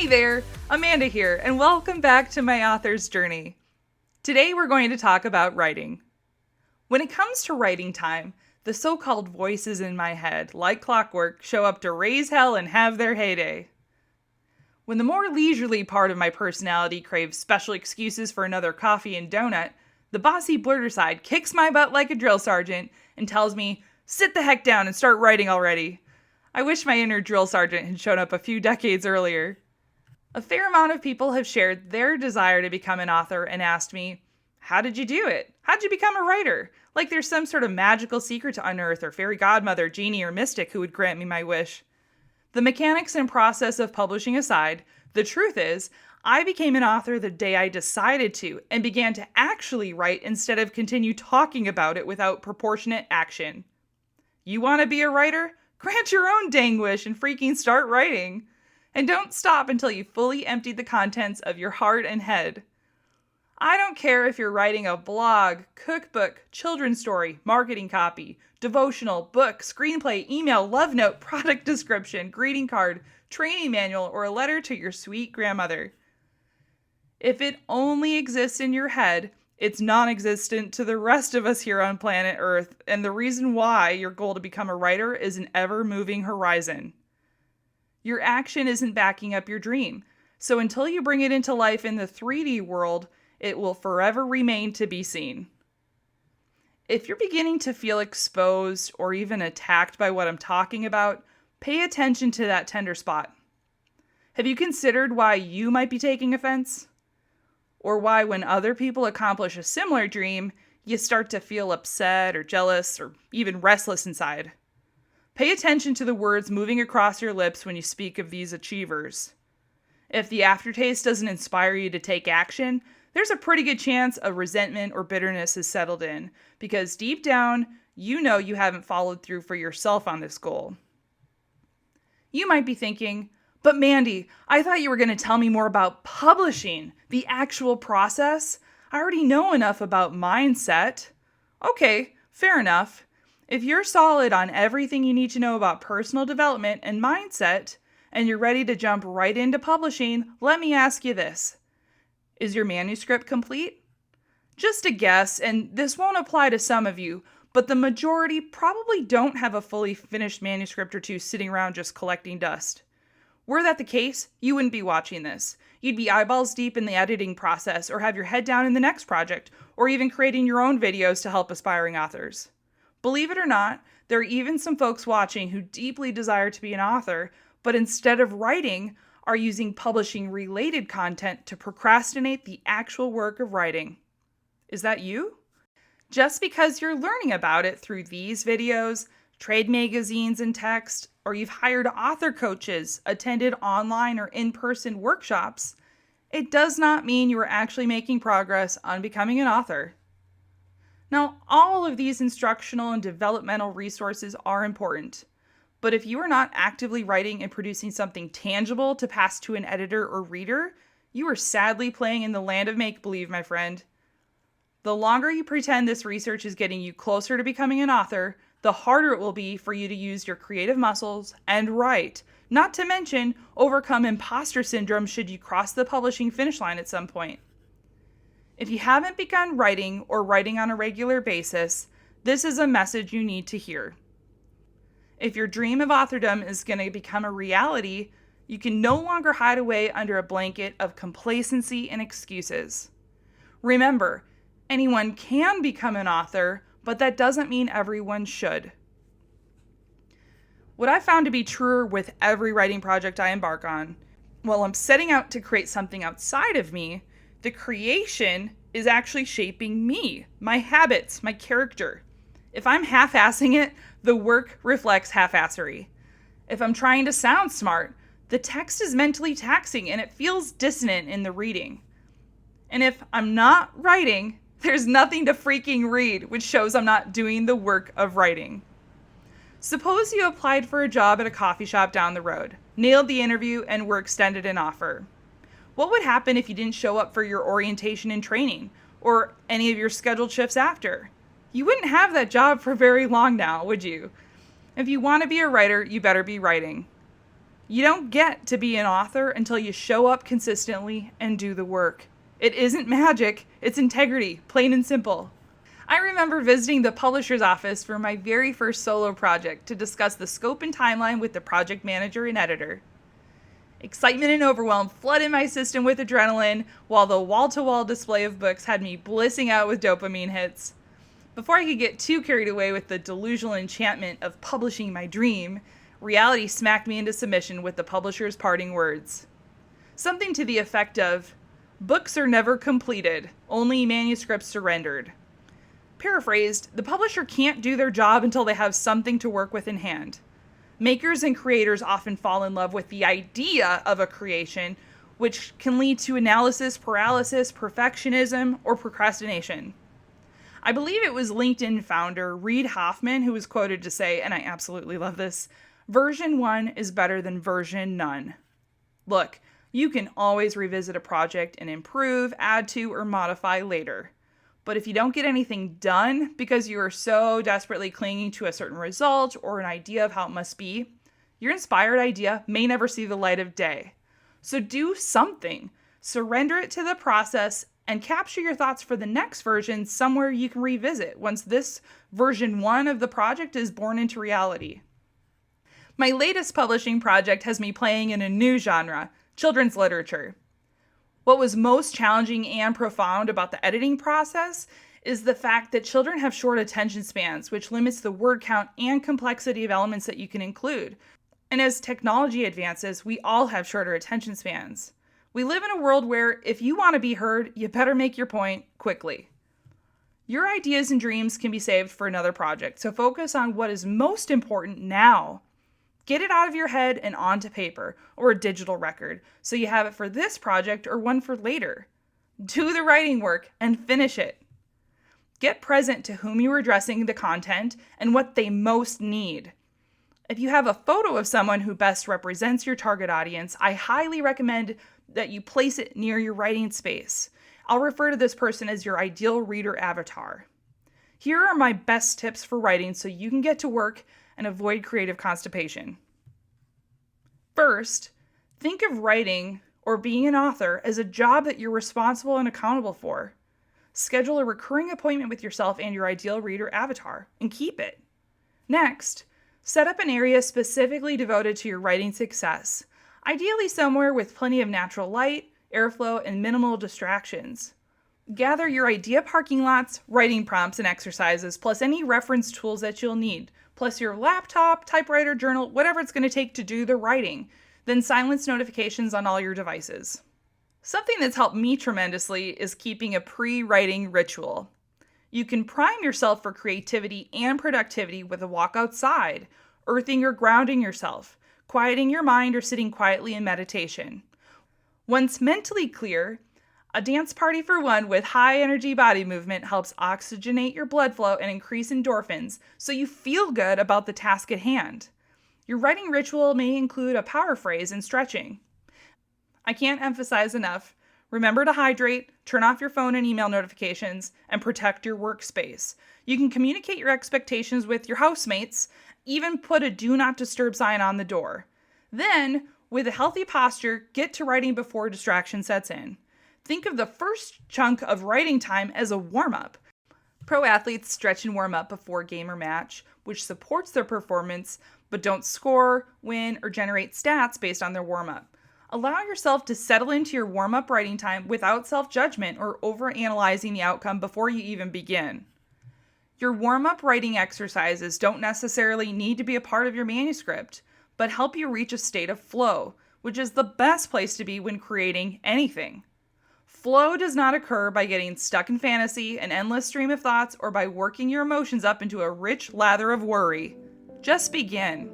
there, Amanda here, and welcome back to my author's journey. Today we're going to talk about writing. When it comes to writing time, the so-called voices in my head, like clockwork, show up to raise hell and have their heyday. When the more leisurely part of my personality craves special excuses for another coffee and donut, the bossy blurter side kicks my butt like a drill sergeant and tells me, sit the heck down and start writing already. I wish my inner drill sergeant had shown up a few decades earlier. A fair amount of people have shared their desire to become an author and asked me, how did you do it? How'd you become a writer? Like there's some sort of magical secret to unearth or fairy godmother, genie, or mystic who would grant me my wish. The mechanics and process of publishing aside, the truth is, I became an author the day I decided to and began to actually write instead of continue talking about it without proportionate action. You want to be a writer? Grant your own dang wish and freaking start writing. And don't stop until you fully emptied the contents of your heart and head. I don't care if you're writing a blog, cookbook, children's story, marketing copy, devotional, book, screenplay, email, love note, product description, greeting card, training manual, or a letter to your sweet grandmother. If it only exists in your head, it's non-existent to the rest of us here on planet Earth, and the reason why your goal to become a writer is an ever-moving horizon. Your action isn't backing up your dream, so until you bring it into life in the 3D world, it will forever remain to be seen. If you're beginning to feel exposed or even attacked by what I'm talking about, pay attention to that tender spot. Have you considered why you might be taking offense? Or why when other people accomplish a similar dream, you start to feel upset or jealous or even restless inside? Pay attention to the words moving across your lips when you speak of these achievers. If the aftertaste doesn't inspire you to take action, there's a pretty good chance a resentment or bitterness has settled in, because deep down, you know you haven't followed through for yourself on this goal. You might be thinking, but Mandy, I thought you were going to tell me more about publishing, the actual process. I already know enough about mindset. Okay, fair enough. If you're solid on everything you need to know about personal development and mindset, and you're ready to jump right into publishing, let me ask you this. Is your manuscript complete? Just a guess, and this won't apply to some of you, but the majority probably don't have a fully finished manuscript or two sitting around just collecting dust. Were that the case, you wouldn't be watching this. You'd be eyeballs deep in the editing process, or have your head down in the next project, or even creating your own videos to help aspiring authors. Believe it or not, there are even some folks watching who deeply desire to be an author, but instead of writing, are using publishing-related content to procrastinate the actual work of writing. Is that you? Just because you're learning about it through these videos, trade magazines and text, or you've hired author coaches, attended online or in-person workshops, it does not mean you are actually making progress on becoming an author. Now, all of these instructional and developmental resources are important, but if you are not actively writing and producing something tangible to pass to an editor or reader, you are sadly playing in the land of make-believe, my friend. The longer you pretend this research is getting you closer to becoming an author, the harder it will be for you to use your creative muscles and write, not to mention overcome imposter syndrome should you cross the publishing finish line at some point. If you haven't begun writing or writing on a regular basis, this is a message you need to hear. If your dream of authordom is going to become a reality, you can no longer hide away under a blanket of complacency and excuses. Remember, anyone can become an author, but that doesn't mean everyone should. What I found to be truer with every writing project I embark on, while I'm setting out to create something outside of me, the creation is actually shaping me, my habits, my character. If I'm half-assing it, the work reflects half-assery. If I'm trying to sound smart, the text is mentally taxing and it feels dissonant in the reading. And if I'm not writing, there's nothing to freaking read, which shows I'm not doing the work of writing. Suppose you applied for a job at a coffee shop down the road, nailed the interview, and were extended an offer. What would happen if you didn't show up for your orientation and training, or any of your scheduled shifts after? You wouldn't have that job for very long now, would you? If you want to be a writer, you better be writing. You don't get to be an author until you show up consistently and do the work. It isn't magic, it's integrity, plain and simple. I remember visiting the publisher's office for my very first solo project to discuss the scope and timeline with the project manager and editor. Excitement and overwhelm flooded my system with adrenaline, while the wall-to-wall display of books had me blissing out with dopamine hits. Before I could get too carried away with the delusional enchantment of publishing my dream, reality smacked me into submission with the publisher's parting words. Something to the effect of, "Books are never completed, only manuscripts surrendered." Paraphrased, the publisher can't do their job until they have something to work with in hand. Makers and creators often fall in love with the idea of a creation, which can lead to analysis paralysis, perfectionism, or procrastination. I believe it was LinkedIn founder Reid Hoffman who was quoted to say, and I absolutely love this, "Version 1 is better than version none." Look, you can always revisit a project and improve, add to, or modify later. But if you don't get anything done because you are so desperately clinging to a certain result or an idea of how it must be, your inspired idea may never see the light of day. So do something. Surrender it to the process and capture your thoughts for the next version somewhere you can revisit once this version 1 of the project is born into reality. My latest publishing project has me playing in a new genre, children's literature. What was most challenging and profound about the editing process is the fact that children have short attention spans, which limits the word count and complexity of elements that you can include. And as technology advances, we all have shorter attention spans. We live in a world where if you want to be heard, you better make your point quickly. Your ideas and dreams can be saved for another project, so focus on what is most important now. Get it out of your head and onto paper or a digital record so you have it for this project or one for later. Do the writing work and finish it. Get present to whom you are addressing the content and what they most need. If you have a photo of someone who best represents your target audience, I highly recommend that you place it near your writing space. I'll refer to this person as your ideal reader avatar. Here are my best tips for writing so you can get to work and avoid creative constipation. First, think of writing or being an author as a job that you're responsible and accountable for. Schedule a recurring appointment with yourself and your ideal reader avatar and keep it. Next, set up an area specifically devoted to your writing success, ideally somewhere with plenty of natural light, airflow, and minimal distractions. Gather your idea parking lots, writing prompts, and exercises, plus any reference tools that you'll need, plus your laptop, typewriter, journal, whatever it's going to take to do the writing. Then silence notifications on all your devices. Something that's helped me tremendously is keeping a pre-writing ritual. You can prime yourself for creativity and productivity with a walk outside, earthing or grounding yourself, quieting your mind, or sitting quietly in meditation. Once mentally clear, a dance party for one with high energy body movement helps oxygenate your blood flow and increase endorphins so you feel good about the task at hand. Your writing ritual may include a power phrase and stretching. I can't emphasize enough. Remember to hydrate, turn off your phone and email notifications, and protect your workspace. You can communicate your expectations with your housemates, even put a do not disturb sign on the door. Then, with a healthy posture, get to writing before distraction sets in. Think of the first chunk of writing time as a warm-up. Pro athletes stretch and warm up before game or match, which supports their performance, but don't score, win, or generate stats based on their warm-up. Allow yourself to settle into your warm-up writing time without self-judgment or over-analyzing the outcome before you even begin. Your warm-up writing exercises don't necessarily need to be a part of your manuscript, but help you reach a state of flow, which is the best place to be when creating anything. Flow does not occur by getting stuck in fantasy, an endless stream of thoughts, or by working your emotions up into a rich lather of worry. Just begin.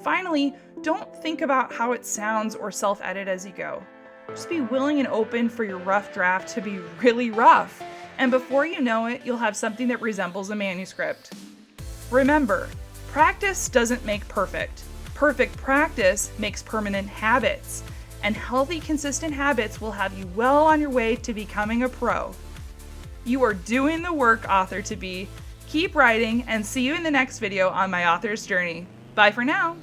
Finally, don't think about how it sounds or self-edit as you go. Just be willing and open for your rough draft to be really rough, and before you know it, you'll have something that resembles a manuscript. Remember, practice doesn't make perfect. Perfect practice makes permanent habits. And healthy, consistent habits will have you well on your way to becoming a pro. You are doing the work, author to be. Keep writing and see you in the next video on my author's journey. Bye for now.